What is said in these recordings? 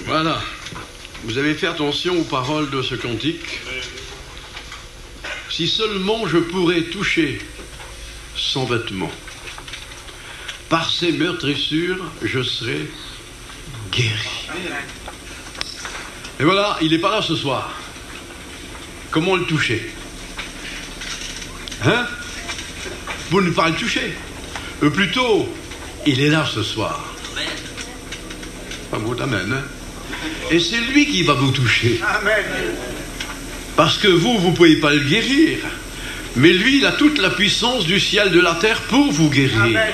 Voilà. Vous avez fait attention aux paroles de ce cantique. Si seulement je pourrais toucher son vêtement, par ses meurtrissures, je serai guéri. Et voilà, il n'est pas là ce soir. Comment le toucher? Hein? Vous ne pas le toucher. Plutôt, il est là ce soir. Pas mot d'amen, hein? Et c'est lui qui va vous toucher. Amen. Parce que vous ne pouvez pas le guérir. Mais lui, il a toute la puissance du ciel, de la terre pour vous guérir. Amen.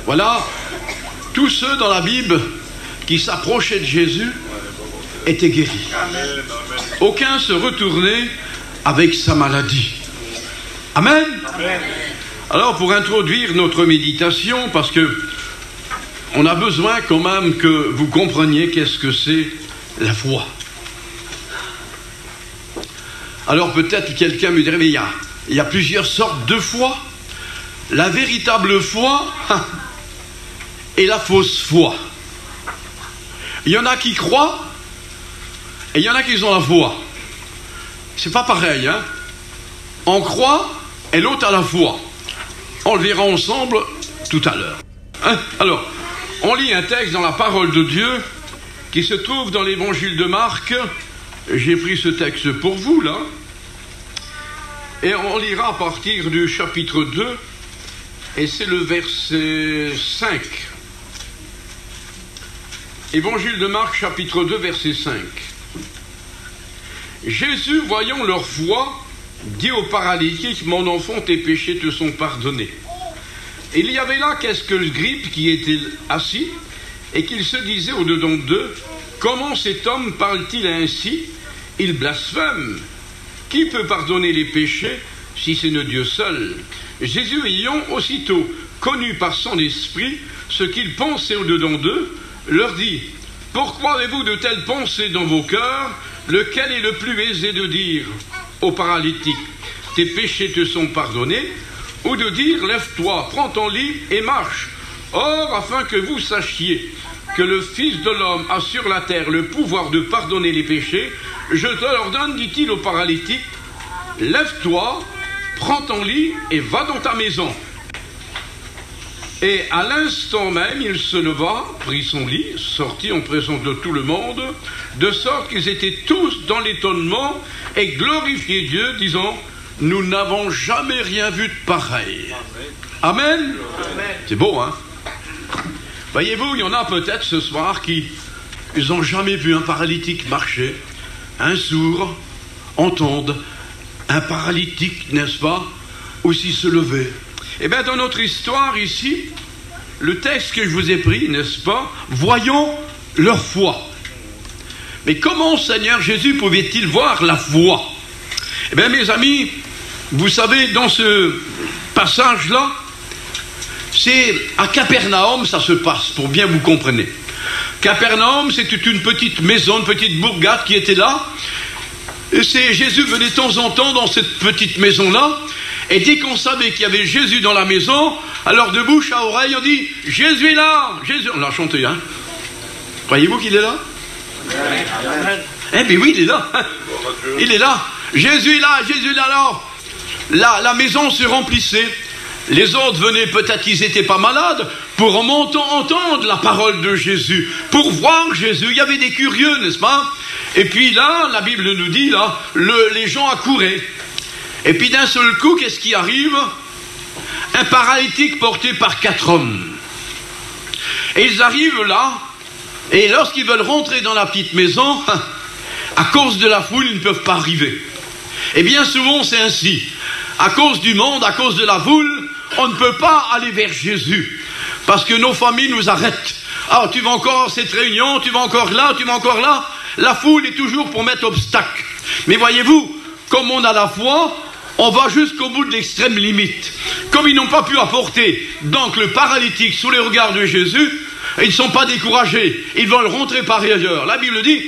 Voilà, tous ceux dans la Bible qui s'approchaient de Jésus étaient guéris. Amen. Aucun se retournait avec sa maladie. Amen. Amen. Alors, pour introduire notre méditation, parce que on a besoin quand même que vous compreniez qu'est-ce que c'est la foi. Alors peut-être quelqu'un me dirait, mais il y a plusieurs sortes de foi. La véritable foi et la fausse foi. Il y en a qui croient et il y en a qui ont la foi. C'est pas pareil, hein. On croit et l'autre a la foi. On le verra ensemble tout à l'heure. Hein? Alors, on lit un texte dans la parole de Dieu qui se trouve dans l'évangile de Marc. J'ai pris ce texte pour vous, là. Et on lira à partir du chapitre 2, et c'est le verset 5. Évangile de Marc, chapitre 2, verset 5. Jésus, voyant leur foi, dit au paralytique, « Mon enfant, tes péchés te sont pardonnés. » Il y avait là quelques grippes qui étaient assis, et qu'ils se disaient au-dedans d'eux, « Comment cet homme parle-t-il ainsi? Il blasphème. Qui peut pardonner les péchés si c'est ne Dieu seul? » Jésus ayant aussitôt connu par son esprit ce qu'ils pensaient au-dedans d'eux, leur dit, « Pourquoi avez-vous de telles pensées dans vos cœurs? Lequel est le plus aisé de dire au paralytique, tes péchés te sont pardonnés, ou de dire, lève-toi, prends ton lit et marche. Or, afin que vous sachiez que le Fils de l'homme a sur la terre le pouvoir de pardonner les péchés, je te l'ordonne, dit-il au paralytique, lève-toi, prends ton lit et va dans ta maison. Et à l'instant même, il se leva, prit son lit, sortit en présence de tout le monde, de sorte qu'ils étaient tous dans l'étonnement et glorifiaient Dieu, disant, nous n'avons jamais rien vu de pareil. Amen. C'est beau, hein? Voyez-vous, il y en a peut-être ce soir qui n'ont jamais vu un paralytique marcher, un sourd entendre, un paralytique, n'est-ce pas, aussi se lever. Eh bien, dans notre histoire ici, le texte que je vous ai pris, n'est-ce pas, voyons leur foi. Mais comment, Seigneur Jésus, pouvait-il voir la foi? Eh bien, mes amis, vous savez, dans ce passage-là, c'est à Capernaum, ça se passe, pour bien vous comprendre. Capernaum, c'était une petite maison, une petite bourgade qui était là. Et Jésus venait de temps en temps dans cette petite maison-là. Et dès qu'on savait qu'il y avait Jésus dans la maison, alors de bouche à oreille, on dit « Jésus est là !» Jésus, on l'a chanté, hein? Croyez-vous qu'il est là? Eh bien oui, il est là. Il est là. Jésus est là, Jésus est là. Alors, la maison se remplissait. Les autres venaient, peut-être qu'ils n'étaient pas malades, pour entendre la parole de Jésus, pour voir Jésus. Il y avait des curieux, n'est-ce pas? Et puis là, la Bible nous dit, là, les gens accouraient. Et puis d'un seul coup, qu'est-ce qui arrive? Un paralytique porté par 4 hommes. Et ils arrivent là, et lorsqu'ils veulent rentrer dans la petite maison, à cause de la foule, ils ne peuvent pas arriver. Et bien souvent, c'est ainsi. À cause du monde, à cause de la foule, on ne peut pas aller vers Jésus. Parce que nos familles nous arrêtent. Ah, tu vas encore à cette réunion, tu vas encore là, tu vas encore là. La foule est toujours pour mettre obstacle. Mais voyez-vous, comme on a la foi, on va jusqu'au bout de l'extrême limite. Comme ils n'ont pas pu apporter donc le paralytique sous les regards de Jésus, ils ne sont pas découragés. Ils veulent rentrer par ailleurs. La Bible dit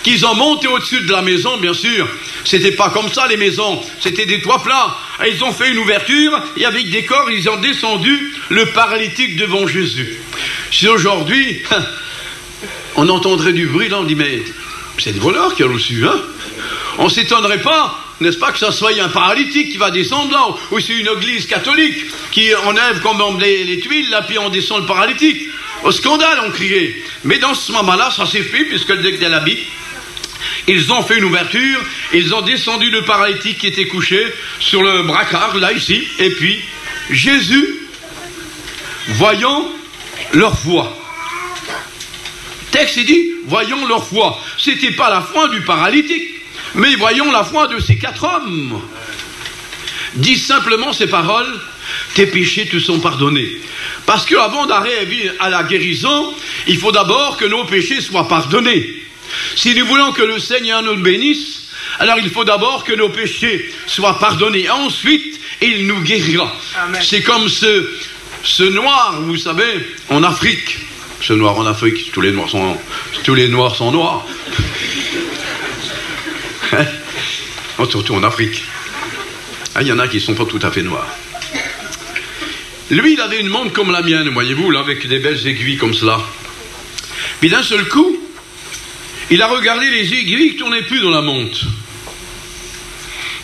qu'ils ont monté au-dessus de la maison, bien sûr. C'était pas comme ça les maisons, c'était des toits plats. Et ils ont fait une ouverture et avec des corps, ils ont descendu le paralytique devant Jésus. Si aujourd'hui, on entendrait du bruit là, on dit mais c'est des voleurs qui ont reçu, hein. On s'étonnerait pas, n'est-ce pas, que ça soit un paralytique qui va descendre là, ou c'est une église catholique qui enlève comme les tuiles là, puis on descend le paralytique. Au scandale, on criait. Mais dans ce moment-là, ça s'est fait, puisque le texte de la Bible, ils ont fait une ouverture, ils ont descendu le paralytique qui était couché sur le braquard, là, ici, et puis Jésus, voyant leur foi. Le texte, il dit, voyons leur foi. C'était pas la foi du paralytique, mais voyons la foi de ces 4 hommes. Dis simplement ces paroles, tes péchés te sont pardonnés. Parce qu'avant d'arriver à la guérison, il faut d'abord que nos péchés soient pardonnés. Si nous voulons que le Seigneur nous bénisse, alors il faut d'abord que nos péchés soient pardonnés. Ensuite, il nous guérira. Amen. C'est comme ce noir, vous savez, en Afrique. Ce noir en Afrique, tous les noirs sont noirs. Surtout en Afrique. Il y en a qui ne sont pas tout à fait noirs. Lui, il avait une montre comme la mienne, voyez-vous, là, avec des belles aiguilles comme cela. Puis d'un seul coup, il a regardé les aiguilles qui ne tournaient plus dans la montre.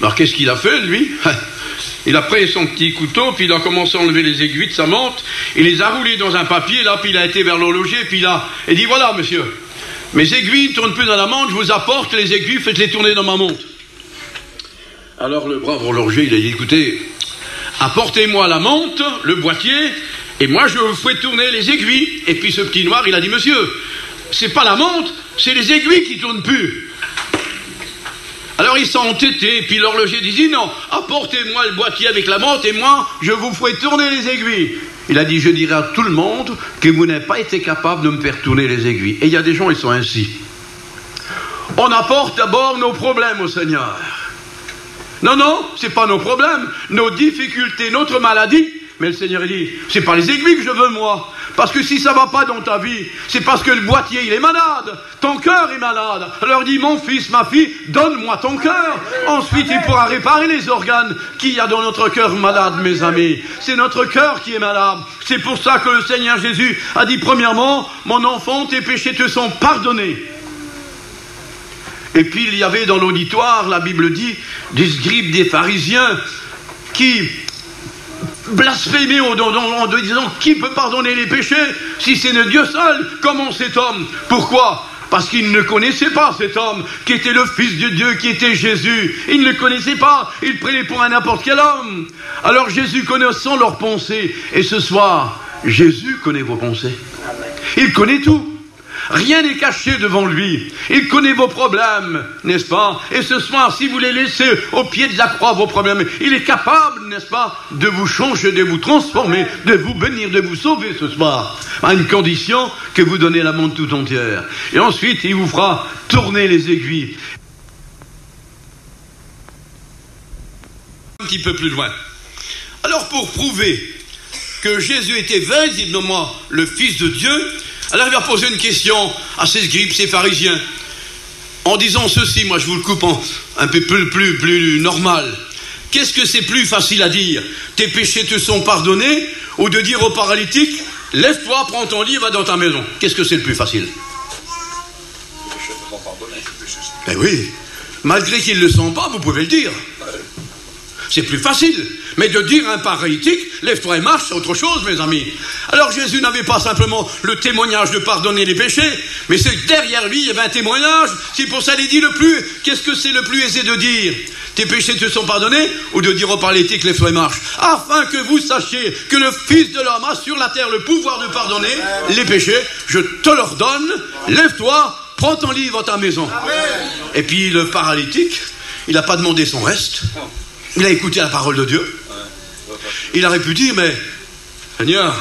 Alors qu'est-ce qu'il a fait, lui? Il a pris son petit couteau, puis il a commencé à enlever les aiguilles de sa montre, il les a roulées dans un papier, là, puis il a été vers l'horloger, puis il dit, voilà, monsieur, mes aiguilles ne tournent plus dans la montre, je vous apporte les aiguilles, faites-les tourner dans ma montre. Alors le brave horloger, il a dit, écoutez, apportez-moi la montre, le boîtier, et moi je vous fais tourner les aiguilles. Et puis ce petit noir, il a dit, monsieur, c'est pas la montre, c'est les aiguilles qui tournent plus. Alors il s'est entêté, et puis l'horloger dit, non, apportez-moi le boîtier avec la montre, et moi je vous ferai tourner les aiguilles. Il a dit, je dirai à tout le monde que vous n'avez pas été capable de me faire tourner les aiguilles. Et il y a des gens, ils sont ainsi. On apporte d'abord nos problèmes au Seigneur. Non, non, c'est pas nos problèmes, nos difficultés, notre maladie. Mais le Seigneur dit, c'est pas les aiguilles que je veux moi. Parce que si ça va pas dans ta vie, c'est parce que le boîtier il est malade. Ton cœur est malade. Alors dit, mon fils, ma fille, donne-moi ton cœur. Ensuite, il pourra réparer les organes qu'il y a dans notre cœur malade, mes amis. C'est notre cœur qui est malade. C'est pour ça que le Seigneur Jésus a dit, premièrement, mon enfant, tes péchés te sont pardonnés. Et puis il y avait dans l'auditoire, la Bible dit, des scribes, des pharisiens qui blasphémaient en disant qui peut pardonner les péchés si c'est le Dieu seul. Comment cet homme? Pourquoi? Parce qu'ils ne connaissaient pas cet homme qui était le Fils de Dieu, qui était Jésus. Ils ne le connaissaient pas, ils prenaient pour un n'importe quel homme. Alors Jésus connaissant leurs pensées, et ce soir, Jésus connaît vos pensées. Il connaît tout. Rien n'est caché devant lui. Il connaît vos problèmes, n'est-ce pas? Et ce soir, si vous les laissez au pied de la croix, vos problèmes, il est capable, n'est-ce pas, de vous changer, de vous transformer, de vous bénir, de vous sauver ce soir, à une condition que vous donnez la montre tout entière. Et ensuite, il vous fera tourner les aiguilles. Un petit peu plus loin. Alors, pour prouver que Jésus était véritablement le Fils de Dieu, alors il va poser une question à ces scribes, ces pharisiens, en disant ceci, moi je vous le coupe un peu plus normal. Qu'est-ce que c'est plus facile à dire? Tes péchés te sont pardonnés, ou de dire au paralytique, lève-toi, prends ton lit et va dans ta maison? Qu'est-ce que c'est le plus facile? Les péchés te sont pardonnés. Eh oui, malgré qu'ils ne le sont pas, vous pouvez le dire. C'est plus facile. Mais de dire à un paralytique, lève-toi et marche, c'est autre chose, mes amis. Alors Jésus n'avait pas simplement le témoignage de pardonner les péchés, mais c'est que derrière lui, il y avait un témoignage. C'est pour ça qu'il dit le plus. Qu'est-ce que c'est le plus aisé de dire? Tes péchés te sont pardonnés, ou de dire au paralytique, lève-toi et marche? Afin que vous sachiez que le Fils de l'homme a sur la terre le pouvoir de pardonner les péchés, je te l'ordonne, lève-toi, prends ton lit, va à ta maison. Et puis le paralytique, il n'a pas demandé son reste. Il a écouté la parole de Dieu. Il aurait pu dire, mais Seigneur,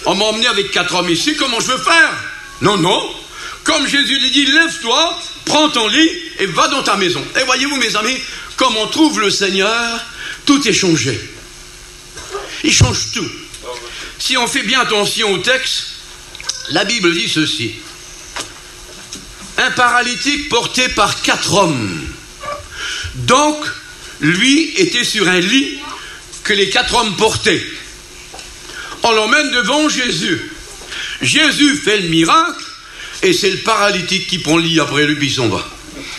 on m'a emmené avec 4 hommes ici, comment je veux faire? Non, non. Comme Jésus lui dit, lève-toi, prends ton lit et va dans ta maison. Et voyez-vous, mes amis, comme on trouve le Seigneur, tout est changé. Il change tout. Si on fait bien attention au texte, la Bible dit ceci. Un paralytique porté par 4 hommes. Donc, lui était sur un lit que les 4 hommes portaient. On l'emmène devant Jésus. Jésus fait le miracle, Et c'est le paralytique qui prend le lit après lui, puis il s'en va.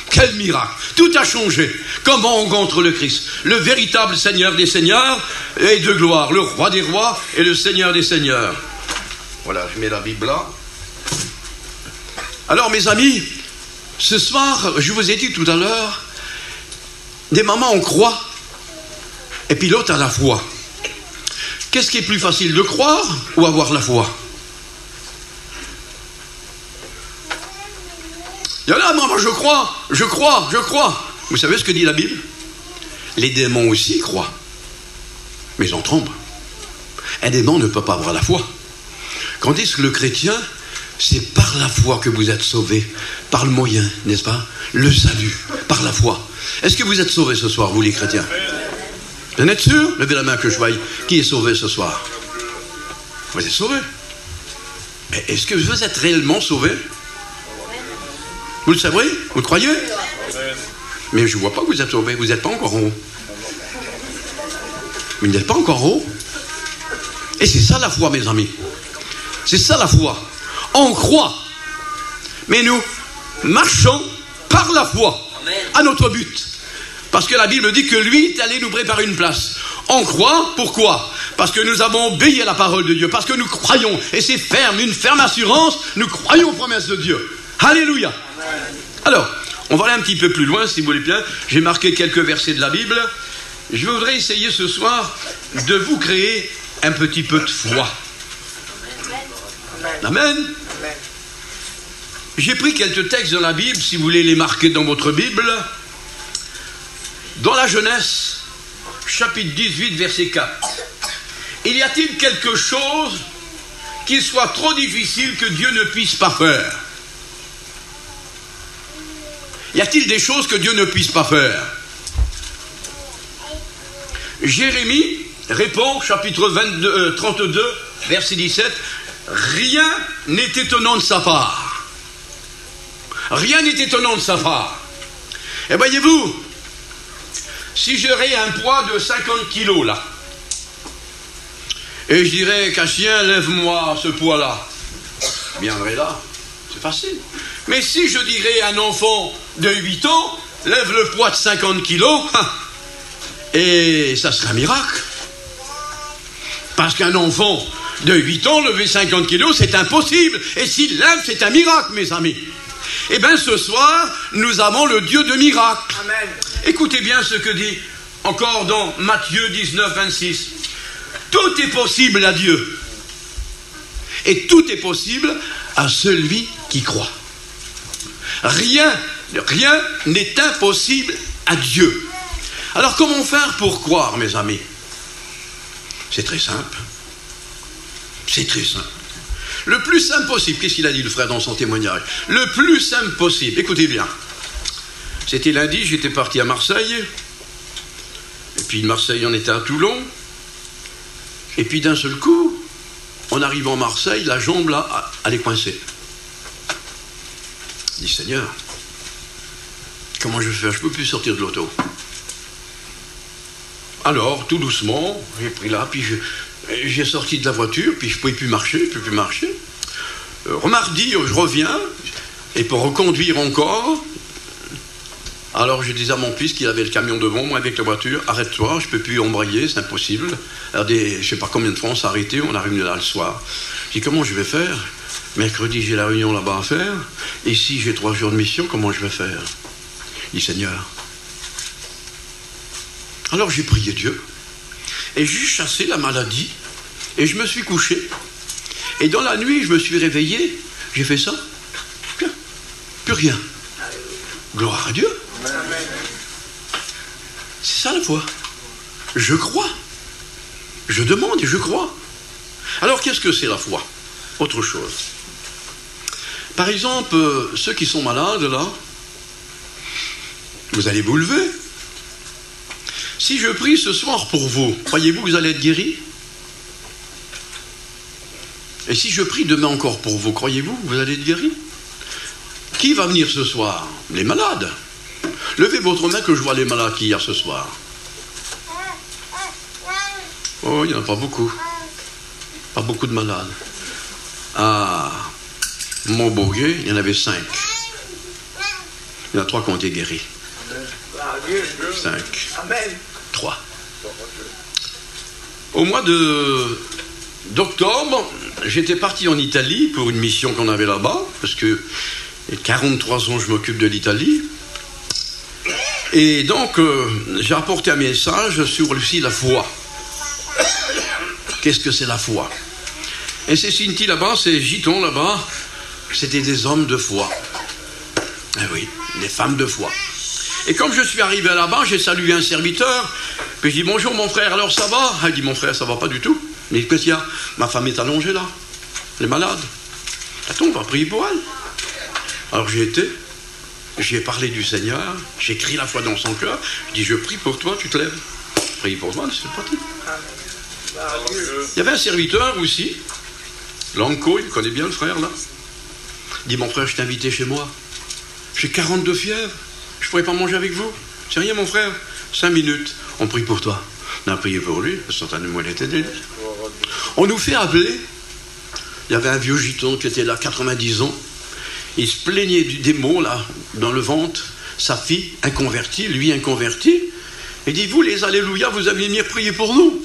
Quel miracle! Tout a changé. Comment on rencontre le Christ, le véritable Seigneur des Seigneurs et de gloire, le Roi des Rois et le Seigneur des Seigneurs. Voilà, je mets la Bible là. Alors mes amis, ce soir, je vous ai dit tout à l'heure, des moments on croit, et puis l'autre a la foi. Qu'est-ce qui est plus facile, de croire ou avoir la foi? Il y en a, moi je crois. Vous savez ce que dit la Bible? Les démons aussi croient, mais ils en tremblent. Un démon ne peut pas avoir la foi. Quand dit que le chrétien, c'est par la foi que vous êtes sauvés, par le moyen, n'est-ce pas? Le salut, par la foi. Est-ce que vous êtes sauvés ce soir, vous les chrétiens? Vous en êtes sûr? Levez la main que je voie. Qui est sauvé ce soir? Vous êtes sauvés. Mais est-ce que vous êtes réellement sauvés? Vous le savez? Vous le croyez? Mais je ne vois pas que vous êtes sauvés. Vous n'êtes pas encore en haut. Vous n'êtes pas encore en haut. Et c'est ça la foi, mes amis. C'est ça la foi. On croit. Mais nous marchons par la foi à notre but. Parce que la Bible dit que lui est allé nous préparer une place. On croit, pourquoi? Parce que nous avons obéi à la parole de Dieu. Parce que nous croyons. Et c'est ferme, une ferme assurance. Nous croyons aux promesses de Dieu. Alléluia. Alors, on va aller un petit peu plus loin, si vous voulez bien. J'ai marqué quelques versets de la Bible. Je voudrais essayer ce soir de vous créer un petit peu de foi. Amen. J'ai pris quelques textes dans la Bible, si vous voulez les marquer dans votre Bible. Dans la Genèse, chapitre 18, verset 4. Il y a-t-il quelque chose qui soit trop difficile que Dieu ne puisse pas faire? Y a-t-il des choses que Dieu ne puisse pas faire? Jérémie répond, chapitre 32, verset 17, rien n'est étonnant de sa part. Rien n'est étonnant de sa part. Et voyez-vous, si j'aurais un poids de 50 kilos là, et je dirais qu'un chien, lève-moi ce poids-là, je viendrai là, c'est facile. Mais si je dirais à un enfant de 8 ans, lève le poids de 50 kilos, et ça serait un miracle. Parce qu'un enfant de 8 ans, lever 50 kilos, c'est impossible. Et s'il lève, c'est un miracle, mes amis. Eh bien, ce soir, nous avons le Dieu de miracles. Amen. Écoutez bien ce que dit encore dans Matthieu 19, 26. Tout est possible à Dieu. Et tout est possible à celui qui croit. Rien n'est impossible à Dieu. Alors comment faire pour croire, mes amis? C'est très simple. C'est très simple. Le plus simple possible, qu'est-ce qu'il a dit le frère dans son témoignage? Le plus simple possible, écoutez bien. C'était lundi, j'étais parti à Marseille. Et puis de Marseille, on était à Toulon. Et puis d'un seul coup, en arrivant à Marseille, la jambe là, elle est coincée. Je dis, Seigneur, comment je vais faire? Je ne peux plus sortir de l'auto. Alors, tout doucement, j'ai pris là, puis j'ai sorti de la voiture, puis je ne pouvais plus marcher, Remardi, je reviens, et pour reconduire encore, alors je disais à mon fils qu'il avait le camion devant moi avec la voiture, arrête-toi, je ne peux plus embrayer, c'est impossible. Alors, je ne sais pas combien de fois on s'est arrêté, on arrive là le soir. Je dis, comment je vais faire? Mercredi, j'ai la réunion là-bas à faire. Ici, j'ai 3 jours de mission. Comment je vais faire? Je dis, Seigneur. Alors, j'ai prié Dieu. Et j'ai chassé la maladie. Et je me suis couché. Et dans la nuit, je me suis réveillé. J'ai fait ça. Plus rien. Gloire à Dieu. C'est ça la foi. Je crois. Je demande et je crois. Alors, qu'est-ce que c'est la foi? Autre chose. Par exemple, ceux qui sont malades, là, vous allez vous lever. Si je prie ce soir pour vous, croyez-vous que vous allez être guéris? Et si je prie demain encore pour vous, croyez-vous que vous allez être guéris? Qui va venir ce soir? Les malades. Levez votre main que je vois les malades qui y a ce soir. Oh, il n'y en a pas beaucoup. Pas beaucoup de malades. Ah. Montbourguet, il y en avait 5. Il y en a 3 qui ont été guéris. 5. 3. Au mois d'octobre, j'étais parti en Italie pour une mission qu'on avait là-bas, parce que 43 ans je m'occupe de l'Italie. Et donc, j'ai apporté un message sur aussi la foi. Qu'est-ce que c'est la foi? Et ces Sinti là-bas, ces Gitans là-bas, c'était des hommes de foi. Eh oui, des femmes de foi. Et comme je suis arrivé là-bas, j'ai salué un serviteur, puis je dis bonjour mon frère, alors ça va? Il dit mon frère, ça va pas du tout. Mais qu'est-ce qu'il y a? Ma femme est allongée là, elle est malade. Attends, on va prier pour elle. Alors j'y étais, j'y ai parlé du Seigneur, j'ai crié la foi dans son cœur, je dis je prie pour toi, tu te lèves. Prie pour toi, c'est parti. Il y avait un serviteur aussi, Lanco, il connaît bien le frère là. Il dit mon frère, je t'ai invité chez moi. J'ai 42 fièvres, je ne pourrais pas manger avec vous. C'est rien mon frère, 5 minutes, on prie pour toi. On a prié pour lui, certainement il était délié. On nous fait appeler. Il y avait un vieux giton qui était là, 90 ans. Il se plaignait du démon là, dans le ventre. Sa fille inconvertie, lui inconverti. Il dit, vous les alléluia, vous avez venir prier pour nous.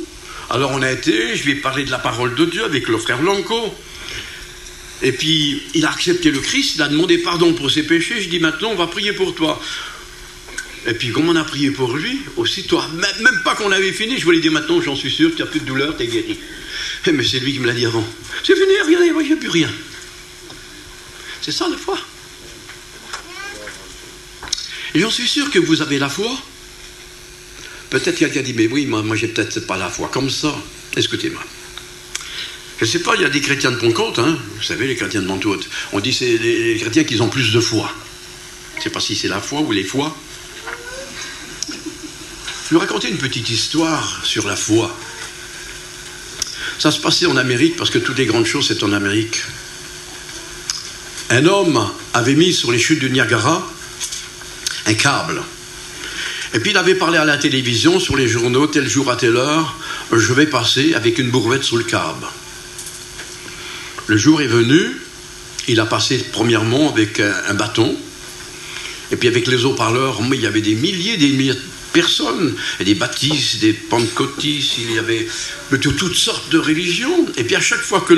Alors on a été, je lui ai parlé de la parole de Dieu avec le frère Lanco. Et puis il a accepté le Christ, il a demandé pardon pour ses péchés. Je dis maintenant on va prier pour toi. Et puis comme on a prié pour lui, aussitôt, même pas qu'on avait fini, je lui ai dit maintenant j'en suis sûr, tu n'as plus de douleur, tu es guéri. Mais c'est lui qui me l'a dit avant. C'est fini, regardez, moi j'ai plus rien. C'est ça la foi. Et j'en suis sûr que vous avez la foi. Peut-être quelqu'un dit, mais oui, moi j'ai peut-être pas la foi comme ça. Écoutez-moi. Je ne sais pas, il y a des chrétiens de Pentecôte, hein. Vous savez, les chrétiens de Pentecôte. On dit c'est les chrétiens qui ont plus de foi. Je ne sais pas si c'est la foi ou les foi. Je vais vous raconter une petite histoire sur la foi. Ça se passait en Amérique, parce que toutes les grandes choses, c'est en Amérique. Un homme avait mis sur les chutes du Niagara un câble. Et puis il avait parlé à la télévision, sur les journaux, tel jour à telle heure, je vais passer avec une brouette sous le câble. Le jour est venu, il a passé premièrement avec un bâton, et puis avec les haut-parleurs, il y avait des milliers de personnes, et des baptistes, des pentecôtistes, il y avait de toutes sortes de religions. Et puis à chaque fois que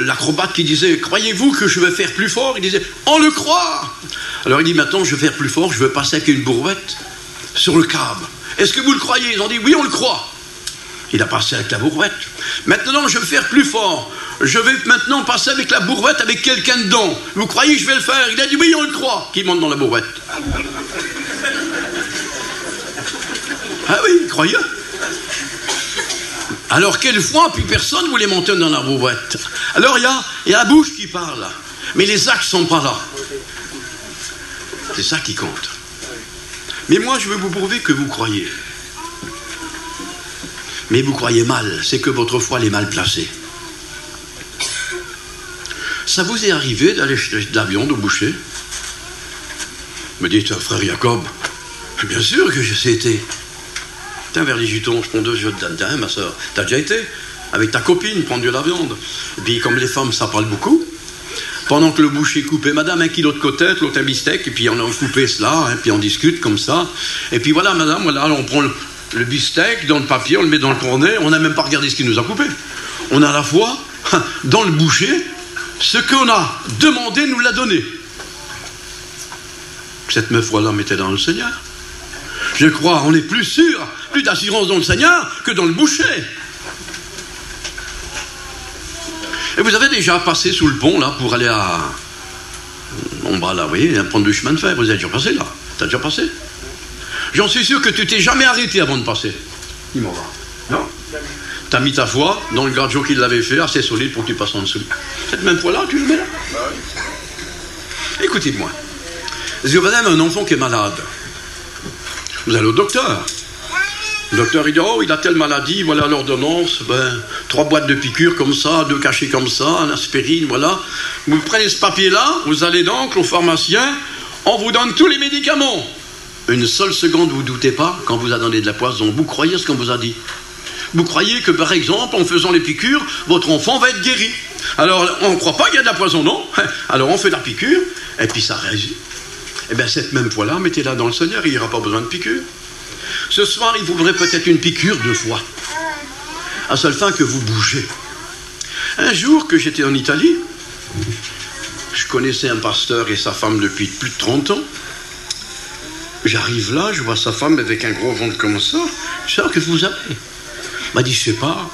l'acrobate qui disait « Croyez-vous que je vais faire plus fort ?» Il disait « On le croit !» Alors il dit « Maintenant je vais faire plus fort, je vais passer avec une brouette sur le câble. Est-ce que vous le croyez ?» Ils ont dit « Oui, on le croit !» Il a passé avec la brouette. « Maintenant je vais faire plus fort, je vais maintenant passer avec la brouette avec quelqu'un dedans. Vous croyez que je vais le faire ?» Il a dit « Oui, on le croit !» Qui monte dans la brouette. Ah oui, croyez. Alors quelle fois, puis personne ne voulait monter dans la brouette. Alors il y a la bouche qui parle, mais les actes ne sont pas là. C'est ça qui compte. Mais moi, je veux vous prouver que vous croyez. Mais vous croyez mal, c'est que votre foi elle est mal placée. Ça vous est arrivé d'aller chez de la viande au boucher? Me dit, frère Jacob, bien sûr que je sais été. Tiens, vers les Gitons, je prends 2 jeux de dindin, ma soeur. T'as déjà été avec ta copine prendre de la viande. Et puis, comme les femmes, ça parle beaucoup. Pendant que le boucher coupait, madame, 1 kilo de côtelettes, l'autre un bistec, et puis on a coupé cela, et puis on discute comme ça. Et puis voilà, madame, voilà, on prend le bistec dans le papier, on le met dans le cornet, on n'a même pas regardé ce qu'il nous a coupé. On a à la fois, dans le boucher, ce qu'on a demandé nous l'a donné. Cette meuf-là mettait dans le Seigneur. Je crois, on est plus sûr, plus d'assurance dans le Seigneur que dans le boucher. Et vous avez déjà passé sous le pont, là, pour aller en bas, là, vous voyez, prendre du chemin de fer. Vous avez déjà passé, là. T'as déjà passé? J'en suis sûr que tu t'es jamais arrêté avant de passer. Il m'en va. Non? T'as mis ta foi dans le garde-jour qu'il l'avait fait, assez solide pour que tu passes en dessous. Cette même fois-là, tu le mets là. Écoutez-moi. Si vous avez un enfant qui est malade, vous allez au docteur. Le docteur, il dit, oh, il a telle maladie, voilà l'ordonnance, 3 boîtes de piqûres comme ça, 2 cachets comme ça, un aspirine, voilà. Vous prenez ce papier-là, vous allez donc au pharmacien, on vous donne tous les médicaments. Une seule seconde, vous ne doutez pas, quand vous a donné de la poison, vous croyez ce qu'on vous a dit. Vous croyez que, par exemple, en faisant les piqûres, votre enfant va être guéri. Alors, on ne croit pas qu'il y a de la poison, non? Alors, on fait la piqûre, et puis ça réagit. Eh bien, cette même foi-là, mettez-la dans le Seigneur, il n'y aura pas besoin de piqûre. Ce soir, il vous faudrait peut-être une piqûre de foi, à seule fin que vous bougez. Un jour que j'étais en Italie, je connaissais un pasteur et sa femme depuis plus de 30 ans. J'arrive là, je vois sa femme avec un gros ventre comme ça. Je sais, qu'est-ce que vous avez? Il m'a dit, je sais pas,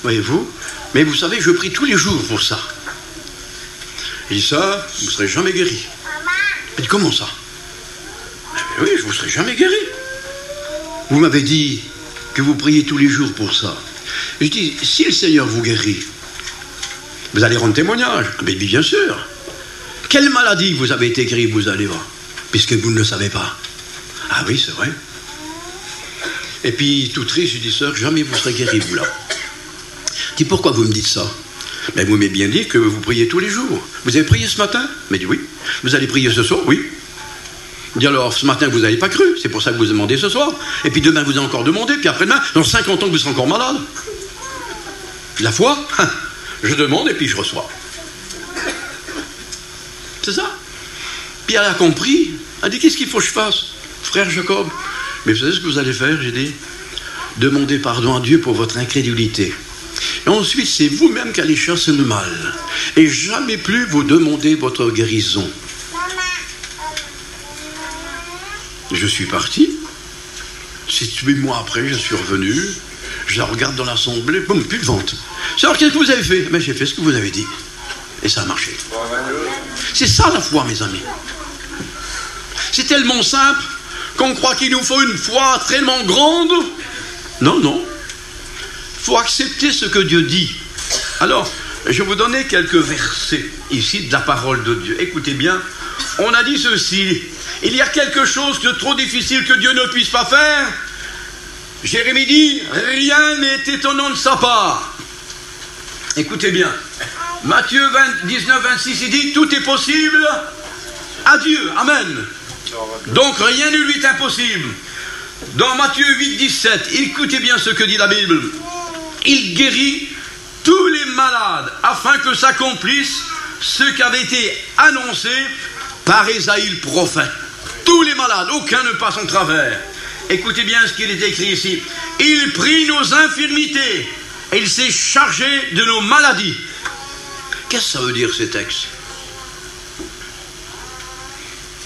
voyez-vous, mais vous savez, je prie tous les jours pour ça. Il dit, ça, vous ne serez jamais guéri. Il dit, comment ça? Oui, je ne vous serai jamais guéri. Vous m'avez dit que vous priez tous les jours pour ça. Je dis, si le Seigneur vous guérit, vous allez rendre témoignage. Mais bien sûr. Quelle maladie vous avez été guéri, vous allez voir, puisque vous ne le savez pas. Ah oui, c'est vrai. Et puis, tout triste, je dis, sœur, jamais vous serez guéri, vous là. Je dis, pourquoi vous me dites ça? Mais vous m'avez bien dit que vous priez tous les jours. Vous avez prié ce matin? Il m'a dit, oui. Vous allez prier ce soir? Oui. Il dit, alors, ce matin, vous n'avez pas cru. C'est pour ça que vous demandez ce soir. Et puis demain, vous allez encore demander. Puis après-demain, dans 50 ans, vous serez encore malade. La foi, je demande et puis je reçois. C'est ça. Puis elle a compris. Elle a dit, qu'est-ce qu'il faut que je fasse? Frère Jacob, mais vous savez ce que vous allez faire? J'ai dit, demandez pardon à Dieu pour votre incrédulité. Et ensuite, c'est vous-même qui allez chasser le mal. Et jamais plus vous demandez votre guérison. Je suis parti. 7-8 mois après, je suis revenu. Je la regarde dans l'assemblée. Boum, plus de vente. Alors, qu'est-ce que vous avez fait? Ben, j'ai fait ce que vous avez dit. Et ça a marché. C'est ça la foi, mes amis. C'est tellement simple qu'on croit qu'il nous faut une foi tellement grande. Non, non. Il faut accepter ce que Dieu dit. Alors, je vais vous donner quelques versets ici de la parole de Dieu. Écoutez bien, on a dit ceci. Il y a quelque chose de trop difficile que Dieu ne puisse pas faire. Jérémie dit, rien n'est étonnant de sa part. Écoutez bien. Matthieu 19, 26, il dit, tout est possible à Dieu. Amen. Donc rien ne lui est impossible. Dans Matthieu 8, 17, écoutez bien ce que dit la Bible. Il guérit tous les malades afin que s'accomplisse ce qui avait été annoncé par Ésaïe le prophète. Tous les malades, aucun ne passe en travers. Écoutez bien ce qu'il est écrit ici. Il prit nos infirmités et il s'est chargé de nos maladies. Qu'est-ce que ça veut dire ces textes?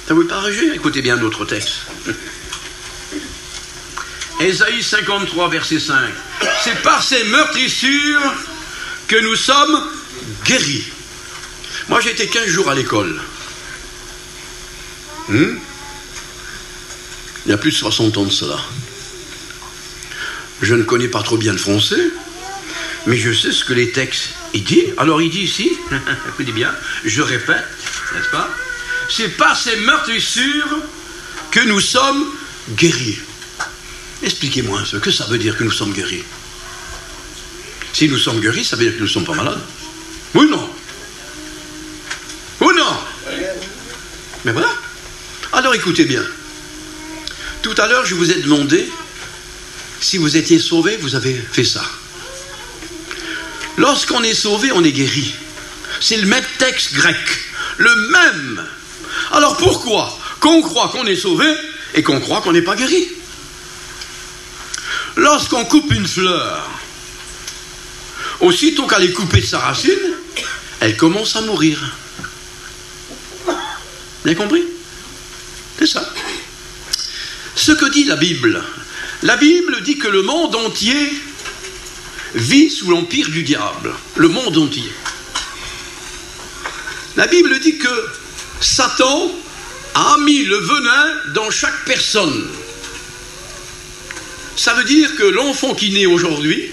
Ça vous paraît? Écoutez bien d'autres textes. Ésaïe 53, verset 5. C'est par ces meurtrissures que nous sommes guéris. Moi, j'ai été 15 jours à l'école. Il y a plus de 60 ans de cela. Je ne connais pas trop bien le français, mais je sais ce que les textes disent. Alors, il dit ici, écoutez bien, je répète, n'est-ce pas? C'est par ces meurtrissures que nous sommes guéris. Expliquez-moi ce que ça veut dire que nous sommes guéris. Si nous sommes guéris, ça veut dire que nous ne sommes pas malades. Oui ou non? Ou non? Mais voilà. Alors écoutez bien. Tout à l'heure, je vous ai demandé si vous étiez sauvé, vous avez fait ça. Lorsqu'on est sauvé, on est guéri. C'est le même texte grec. Le même. Alors pourquoi qu'on croit qu'on est sauvé et qu'on croit qu'on n'est pas guéri? Lorsqu'on coupe une fleur, aussitôt qu'elle est coupée de sa racine, elle commence à mourir. Vous avez compris? C'est ça. Ce que dit la Bible dit que le monde entier vit sous l'empire du diable. Le monde entier. La Bible dit que Satan a mis le venin dans chaque personne. Ça veut dire que l'enfant qui naît aujourd'hui,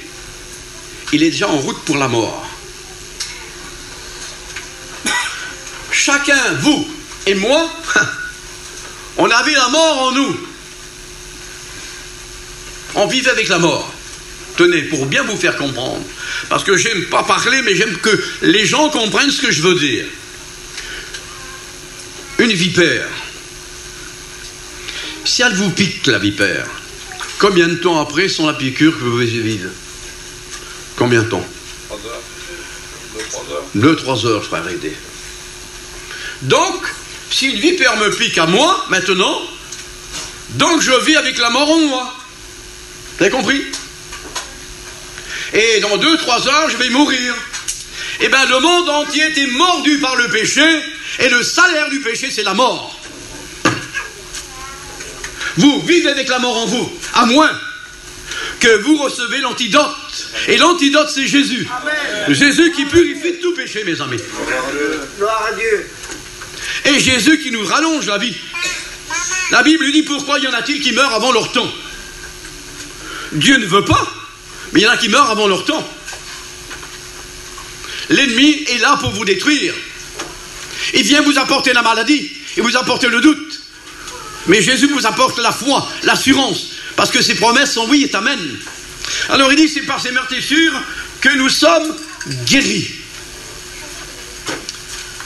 il est déjà en route pour la mort. Chacun, vous et moi, on avait la mort en nous. On vivait avec la mort. Tenez, pour bien vous faire comprendre, parce que j'aime pas parler, mais j'aime que les gens comprennent ce que je veux dire. Une vipère, si elle vous pique, la vipère, combien de temps après, sans la piqûre, que vous pouvez vivre? Combien de temps? 2-3 heures, frère aidé. Donc, si une vipère me pique à moi, maintenant, donc je vis avec la mort en moi. Vous avez compris? Et dans 2-3 heures, je vais mourir. Eh bien, le monde entier était mordu par le péché, et le salaire du péché, c'est la mort. Vous vivez avec la mort en vous, à moins que vous recevez l'antidote. Et l'antidote, c'est Jésus. Amen. Jésus qui purifie tout péché, mes amis. Gloire à Dieu. Et Jésus qui nous rallonge la vie. La Bible dit pourquoi y en a-t-il qui meurent avant leur temps? Dieu ne veut pas, mais il y en a qui meurent avant leur temps. L'ennemi est là pour vous détruire. Il vient vous apporter la maladie et vous apporter le doute. Mais Jésus vous apporte la foi, l'assurance, parce que ses promesses sont oui et amen. Alors il dit, c'est par ces meurtrissures que nous sommes guéris.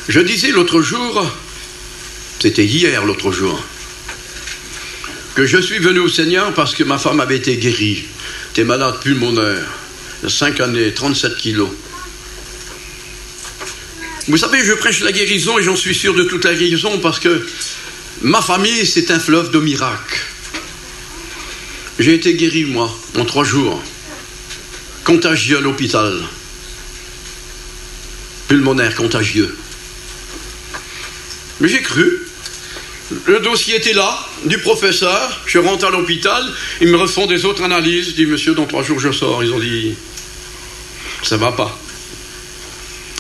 Je disais l'autre jour, c'était hier l'autre jour, que je suis venu au Seigneur parce que ma femme avait été guérie. Elle était malade pulmonaire, il y a 5 années, 37 kilos. Vous savez, je prêche la guérison et j'en suis sûr de toute la guérison parce que ma famille, c'est un fleuve de miracles. J'ai été guéri, moi, en 3 jours. Contagieux à l'hôpital. Pulmonaire, contagieux. Mais j'ai cru. Le dossier était là, du professeur. Je rentre à l'hôpital. Ils me refont des autres analyses. Je dis, monsieur, dans 3 jours, je sors. Ils ont dit, ça va pas.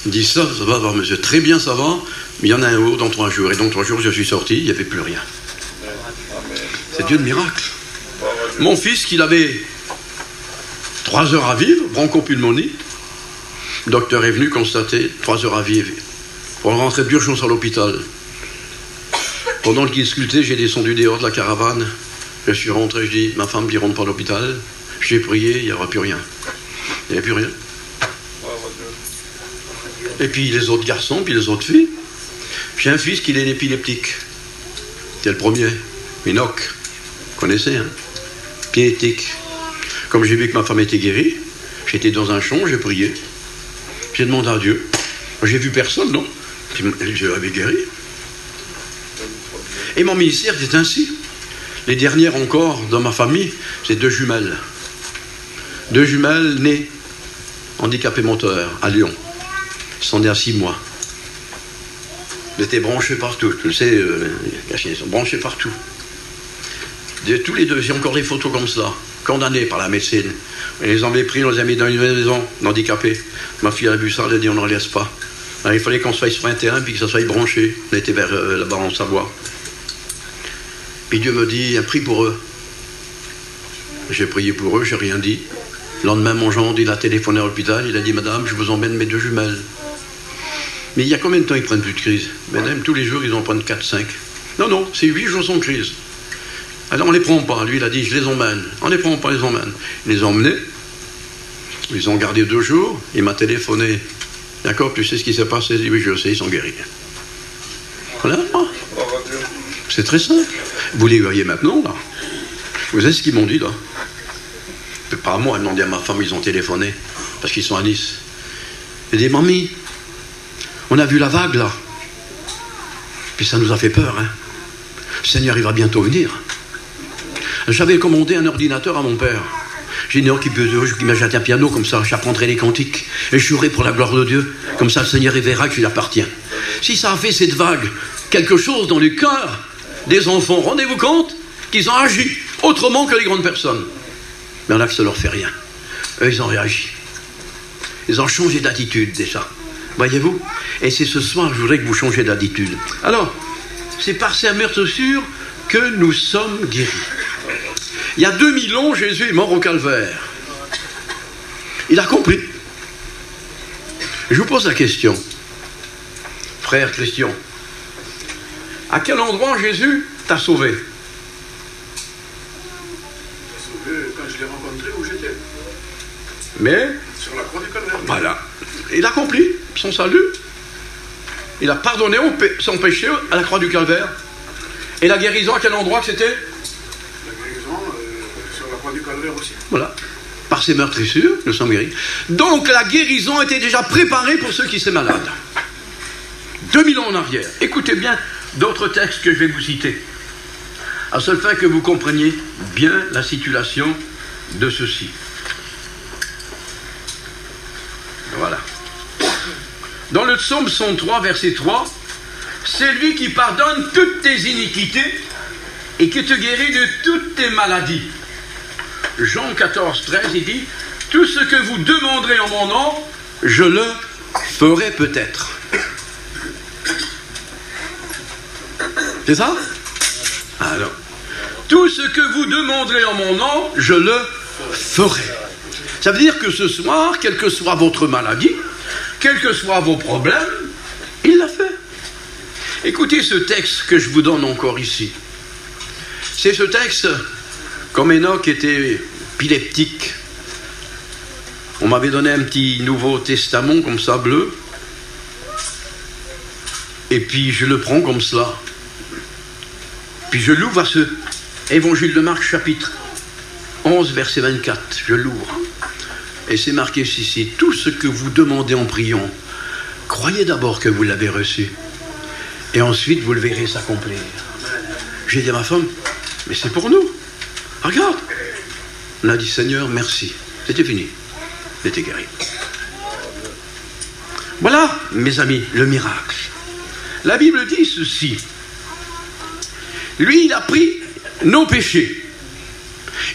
Ils disent, ça va pas, monsieur. Très bien, ça va. Mais il y en a un autre dans 3 jours. Et dans 3 jours, je suis sorti. Il n'y avait plus rien. C'est Dieu de miracle. Mon fils, qu'il avait 3 heures à vivre, bronchopulmonie. Le docteur est venu constater 3 heures à vivre. Pour rentrer d'urgence à l'hôpital. Pendant qu'il sculptait, j'ai descendu dehors de la caravane. Je suis rentré, je dis, ma femme dit, rentre pas à l'hôpital. J'ai prié, il n'y aura plus rien. Il n'y avait plus rien. Et puis les autres garçons, puis les autres filles. J'ai un fils qui est épileptique. C'est le premier. Enoch. Vous connaissez, hein? Piétique. Comme j'ai vu que ma femme était guérie, j'étais dans un champ, j'ai prié. J'ai demandé à Dieu. J'ai vu personne, non? Je l'avais guéri. Et mon ministère c'est ainsi. Les dernières encore dans ma famille, c'est 2 jumelles. 2 jumelles nées handicapées moteur à Lyon. Ils sont nés à 6 mois. Ils étaient branchés partout. Tu le sais, ils sont branchés partout. Tous les 2, j'ai encore des photos comme cela, condamnés par la médecine. Ils les avaient pris, on les a mis dans une maison handicapée. Ma fille a vu ça, elle a dit on n'en laisse pas. Alors, il fallait qu'on se fasse sur un terrain puis que ça soit branché. On était vers là-bas en Savoie. Puis Dieu me dit, prie pour eux. J'ai prié pour eux, j'ai rien dit. Le lendemain, mon gendre, il a téléphoné à l'hôpital, il a dit, madame, je vous emmène mes 2 jumelles. Mais il y a combien de temps ils prennent plus de crise? Madame, tous les jours, ils en prennent 4-5. Non, c'est 8 jours sans crise. Alors on ne les prend pas. Lui, il a dit, je les emmène. On ne les prend pas, ils les emmène. Il les a emmenés. Ils ont gardé 2 jours. Il m'a téléphoné. D'accord, tu sais ce qui s'est passé? J'ai dit, oui, je sais, ils sont guéris. Voilà. C'est très simple. Vous les voyez maintenant, là. Vous savez ce qu'ils m'ont dit, là? Pas à moi, ils m'ont dit à ma femme, ils ont téléphoné. Parce qu'ils sont à Nice. Ils dit, mamie, on a vu la vague, là. Puis ça nous a fait peur, hein. Le Seigneur, il va bientôt venir. J'avais commandé un ordinateur à mon père. J'ai dit, non, qui m'achète un piano, comme ça, j'apprendrai les cantiques. Et je jouerai pour la gloire de Dieu. Comme ça, le Seigneur, il verra que je lui appartiens. Si ça a fait cette vague, quelque chose dans le cœur des enfants, rendez-vous compte qu'ils ont agi autrement que les grandes personnes. Mais on a que ça leur fait rien. Eux, ils ont réagi. Ils ont changé d'attitude, déjà. Voyez-vous? Et c'est ce soir que je voudrais que vous changiez d'attitude. Alors, c'est par ces meurtrissures que nous sommes guéris. Il y a 2000 ans, Jésus est mort au calvaire. Il a compris. Je vous pose la question. Frère Christian, à quel endroit Jésus t'a sauvé? Sauvé quand je l'ai rencontré où j'étais. Mais Sur la croix du calvaire. voilà. Il a accompli son salut. Il a pardonné son péché à la croix du calvaire. Et la guérison, à quel endroit que c'était? La guérison sur la croix du calvaire aussi. Voilà. par ses meurtrissures, nous sommes guéris. Donc la guérison était déjà préparée pour ceux qui étaient malades. 2000 ans en arrière. Écoutez bien d'autres textes que je vais vous citer, à seule fin que vous compreniez bien la situation de ceci. Voilà. Dans le psaume 103, verset 3, c'est lui qui pardonne toutes tes iniquités et qui te guérit de toutes tes maladies. Jean 14, 13, il dit, tout ce que vous demanderez en mon nom, je le ferai peut-être. C'est ça? Alors, tout ce que vous demanderez en mon nom, je le ferai. Ça veut dire que ce soir, quelle que soit votre maladie, quels que soient vos problèmes, il l'a fait. Écoutez ce texte que je vous donne encore ici. C'est ce texte, comme Enoch était épileptique, on m'avait donné un petit Nouveau Testament comme ça, bleu, et puis je le prends comme cela. Puis je l'ouvre à ce Évangile de Marc, chapitre 11, verset 24. Je l'ouvre. Et c'est marqué ici, tout ce que vous demandez en priant, croyez d'abord que vous l'avez reçu. Et ensuite, vous le verrez s'accomplir. J'ai dit à ma femme, mais c'est pour nous. Regarde. On a dit, Seigneur, merci. C'était fini. C'était guéri. Voilà, mes amis, le miracle. La Bible dit ceci. Lui, il a pris nos péchés.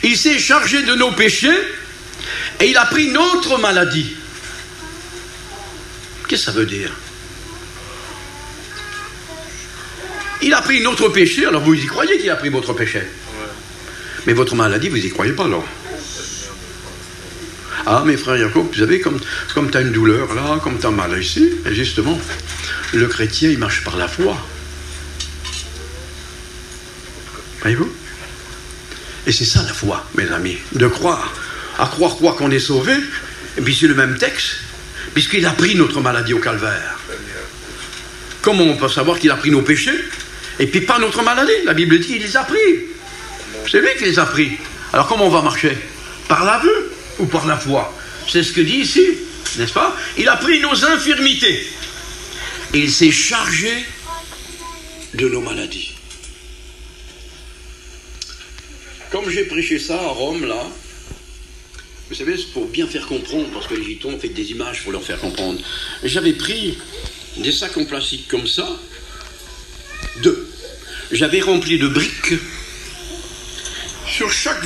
Il s'est chargé de nos péchés et il a pris notre maladie. Qu'est-ce que ça veut dire? Il a pris notre péché, alors vous y croyez qu'il a pris votre péché. Mais votre maladie, vous n'y croyez pas, alors. Ah, mes frères Jacob, vous savez, comme tu as une douleur là, comme tu as mal ici, et justement, le chrétien, il marche par la foi. Voyez-vous? Et c'est ça la foi, mes amis, de croire. À croire quoi? Qu'on est sauvé, et puis c'est le même texte, puisqu'il a pris notre maladie au calvaire. Comment on peut savoir qu'il a pris nos péchés, et puis pas notre maladie? La Bible dit qu'il les a pris. C'est lui qui les a pris. Alors comment on va marcher? Par la vue ou par la foi? C'est ce que dit ici, n'est-ce pas? Il a pris nos infirmités. Et il s'est chargé de nos maladies. Comme j'ai prêché ça à Rome, là, vous savez, c'est pour bien faire comprendre, parce que les gitans ont fait des images pour leur faire comprendre. J'avais pris des sacs en plastique comme ça, deux. J'avais rempli de briques. Sur chaque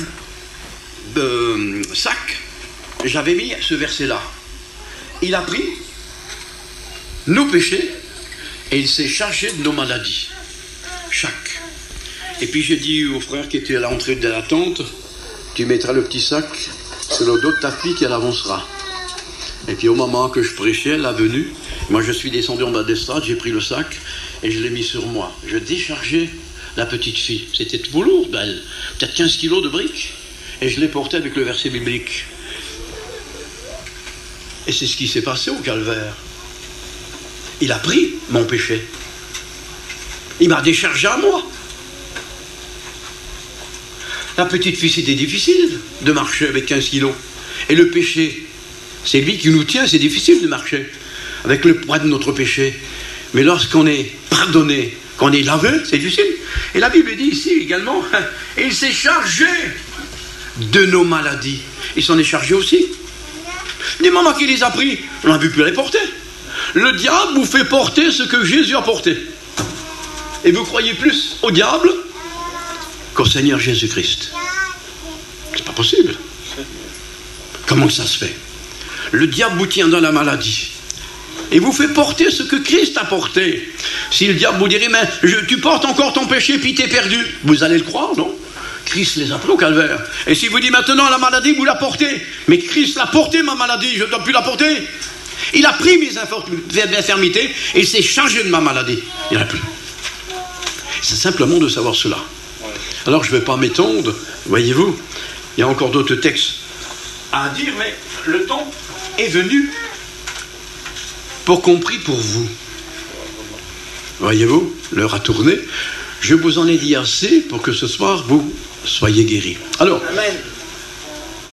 sac, j'avais mis ce verset-là. Il a pris nos péchés et il s'est chargé de nos maladies. Chaque. Et puis j'ai dit au frère qui était à l'entrée de la tente, tu mettras le petit sac sur le dos de ta fille qu'elle avancera. Et puis au moment que je prêchais, elle est venue. Moi je suis descendu en bas des strates, j'ai pris le sac et je l'ai mis sur moi. Je déchargeais la petite fille. C'était tout lourd, belle. Peut-être 15 kilos de briques. Et je l'ai porté avec le verset biblique. Et c'est ce qui s'est passé au calvaire. Il a pris mon péché. Il m'a déchargé à moi. La petite fille, c'était difficile de marcher avec 15 kilos. Et le péché, c'est lui qui nous tient, c'est difficile de marcher avec le poids de notre péché. Mais lorsqu'on est pardonné, qu'on est lavé, c'est difficile. Et la Bible dit ici également, il s'est chargé de nos maladies. Il s'en est chargé aussi. Des moments qu'il les a pris, on n'a pu plus les porter. Le diable vous fait porter ce que Jésus a porté. Et vous croyez plus au diable qu'au Seigneur Jésus-Christ. C'est pas possible. Comment ça se fait? Le diable vous tient dans la maladie. Et vous fait porter ce que Christ a porté. Si le diable vous dirait, mais tu portes encore ton péché, puis t'es perdu, vous allez le croire, non? Christ les a pris au calvaire. Et si vous dites maintenant, la maladie, vous la portez, mais Christ l'a porté, ma maladie, je ne dois plus la porter. Il a pris mes infirmités et il s'est chargé de ma maladie. Il n'y en a plus. C'est simplement de savoir cela. Alors je ne vais pas m'étendre, voyez-vous, il y a encore d'autres textes à dire, mais le temps est venu pour qu'on prie pour vous. Voyez-vous, l'heure a tourné. Je vous en ai dit assez pour que ce soir vous soyez guéris. Alors, Amen.